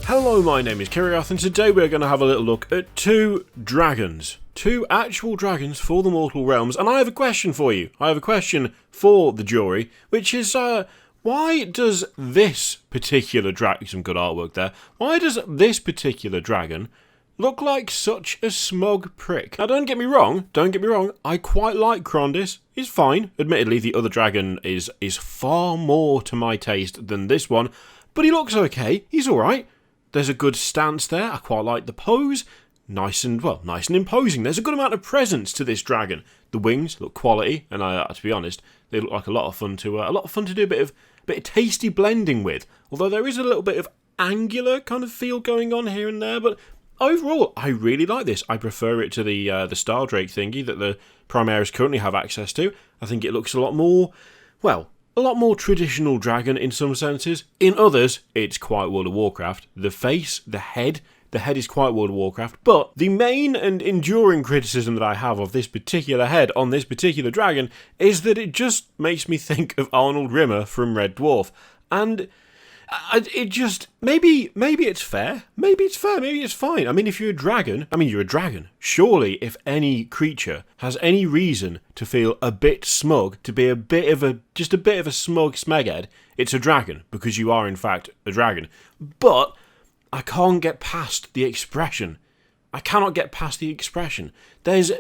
Hello, my name is Kiriath, and today we're going to have a little look at two dragons. Two actual dragons for the mortal realms, and I have a question for you. I have a question for the jury, which is, why does this particular dragon, some good artwork there, why does this particular dragon look like such a smug prick? Now don't get me wrong, I quite like Krondys, he's fine. Admittedly, the other dragon is far more to my taste than this one, but he looks okay, he's alright. There's a good stance there, I quite like the pose, nice and imposing. There's a good amount of presence to this dragon. The wings look quality, and to be honest, they look like a lot of fun to do a bit of tasty blending with. Although there is a little bit of angular kind of feel going on here and there, but overall, I really like this. I prefer it to the Stardrake thingy that the Primaris currently have access to. I think it looks a lot more traditional dragon in some senses. In others, it's quite World of Warcraft. The face, the head is quite World of Warcraft. But the main and enduring criticism that I have of this particular head on this particular dragon is that it just makes me think of Arnold Rimmer from Red Dwarf. And it just, maybe it's fair. Maybe it's fine. I mean, if you're a dragon, you're a dragon. Surely, if any creature has any reason to feel a bit smug, to be a bit of a smug smeghead, it's a dragon, because you are in fact a dragon. But I can't get past the expression. I cannot get past the expression. There's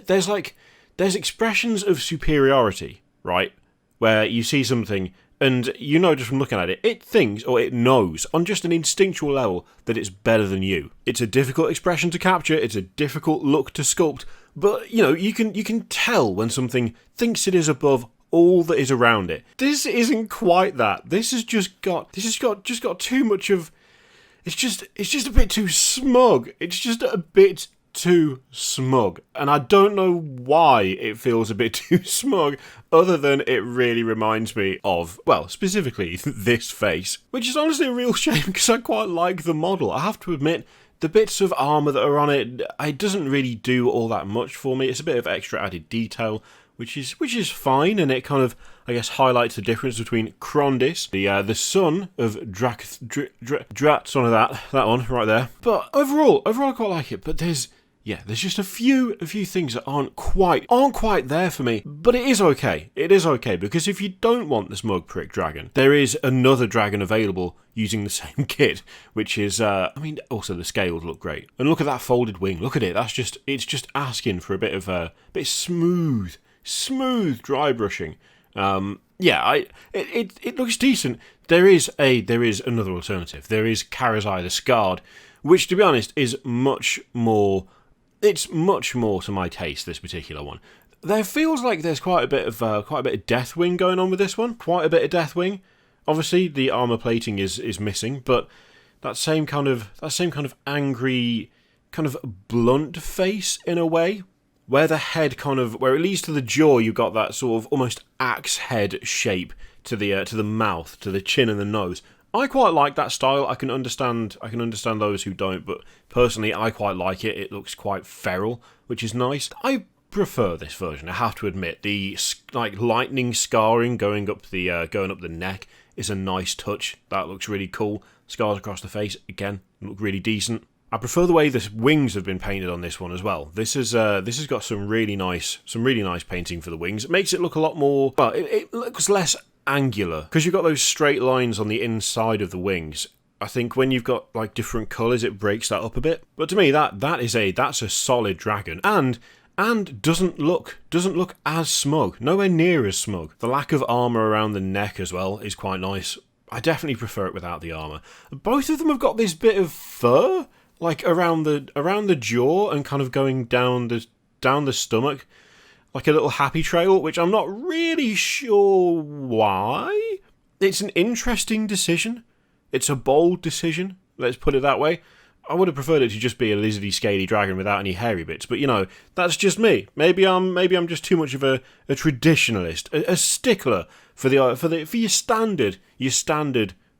expressions of superiority, right? Where you see something and you know just from looking at it, it thinks, or it knows, on just an instinctual level, that it's better than you. It's a difficult expression to capture, it's a difficult look to sculpt, but, you can tell when something thinks it is above all that is around it. This isn't quite that. This has just got too much of... It's just a bit too smug. It's just a bit too smug. And I don't know why it feels a bit too smug, other than it really reminds me of, well, specifically this face. Which is honestly a real shame, because I quite like the model. I have to admit, the bits of armour that are on it, it doesn't really do all that much for me. It's a bit of extra added detail, which is fine, and it kind of, I guess, highlights the difference between Krondys, the son of Drat, son of that one right there. But overall, I quite like it. But there's just a few things that aren't quite there for me. But it is okay. It is okay, because if you don't want the smug prick dragon, there is another dragon available using the same kit, which is, also the scales look great. And look at that folded wing. Look at it. It's just asking for a bit of smooth dry brushing. It looks decent. There is another alternative. There is Karazai the Scarred, which, to be honest, is much more to my taste, this particular one. There feels like there's quite a bit of Deathwing going on with this one. Quite a bit of Deathwing. Obviously, the armor plating is missing, but that same kind of angry, kind of blunt face in a way. Where the head where it leads to the jaw, you've got that sort of almost axe head shape to the mouth, to the chin and the nose. I quite like that style. I can understand those who don't, but personally, I quite like it. It looks quite feral, which is nice. I prefer this version, I have to admit. The lightning scarring going up the neck is a nice touch. That looks really cool. Scars across the face, again, look really decent. I prefer the way the wings have been painted on this one as well. This has got some really nice painting for the wings. It makes it look a lot more, well, it looks less angular, because you've got those straight lines on the inside of the wings. I think when you've got different colours, it breaks that up a bit. But to me, that's a solid dragon, and doesn't look as smug, nowhere near as smug. The lack of armour around the neck as well is quite nice. I definitely prefer it without the armour. Both of them have got this bit of fur, around the jaw and kind of going down the stomach, like a little happy trail, which I'm not really sure why. It's an interesting decision. It's a bold decision, let's put it that way. I would have preferred it to just be a lizardy, scaly dragon without any hairy bits, but that's just me. Maybe I'm just too much of a traditionalist, a stickler for your standard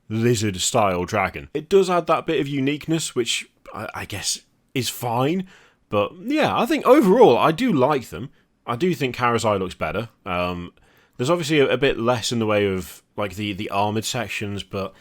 lizard style dragon. It does add that bit of uniqueness, which I guess is fine. But yeah, I think overall I do like them. I do think Karazai looks better. There's obviously a bit less in the way of the armoured sections, but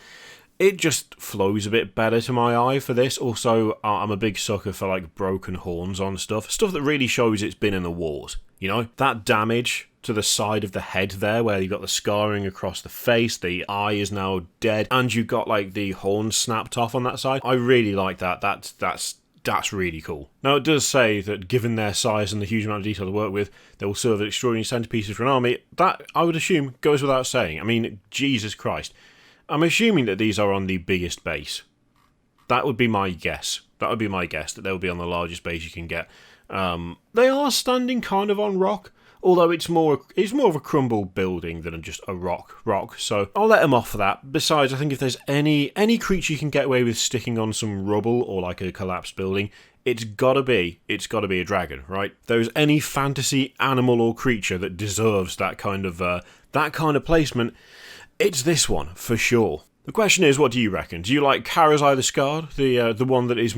it just flows a bit better to my eye for this. Also, I'm a big sucker for like broken horns on stuff that really shows it's been in the wars. You know, that damage to the side of the head there, where you've got the scarring across the face, the eye is now dead, and you've got like the horn snapped off on that side. I really like that. That's really cool. Now, it does say that given their size and the huge amount of detail to work with, they will serve as extraordinary centerpieces for an army. That, I would assume, goes without saying. I mean, Jesus Christ. I'm assuming that these are on the biggest base. That would be my guess. That they'll be on the largest base you can get. They are standing kind of on rock, although it's more of a crumble building than just a rock, so I'll let them off for that. Besides, I think if there's any creature you can get away with sticking on some rubble or like a collapsed building, it's gotta be a dragon, right? If there's any fantasy animal or creature that deserves that kind of placement, it's this one, for sure. The question is, what do you reckon? Do you like Karazai the Scarred, the one that's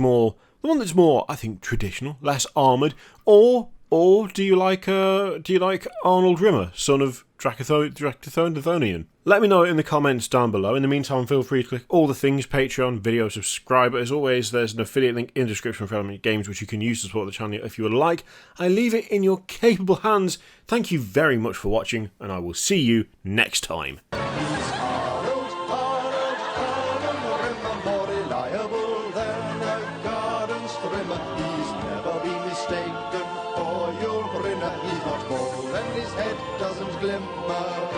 more, I think, traditional, less armoured, or do you like Arnold Rimmer, son of Dracothonian? Let me know in the comments down below. In the meantime, feel free to click all the things: Patreon, video, subscribe. As always, there's an affiliate link in the description for Element Games, which you can use to support the channel if you would like. I leave it in your capable hands. Thank you very much for watching, and I will see you next time. He's not bald and his head doesn't glimmer.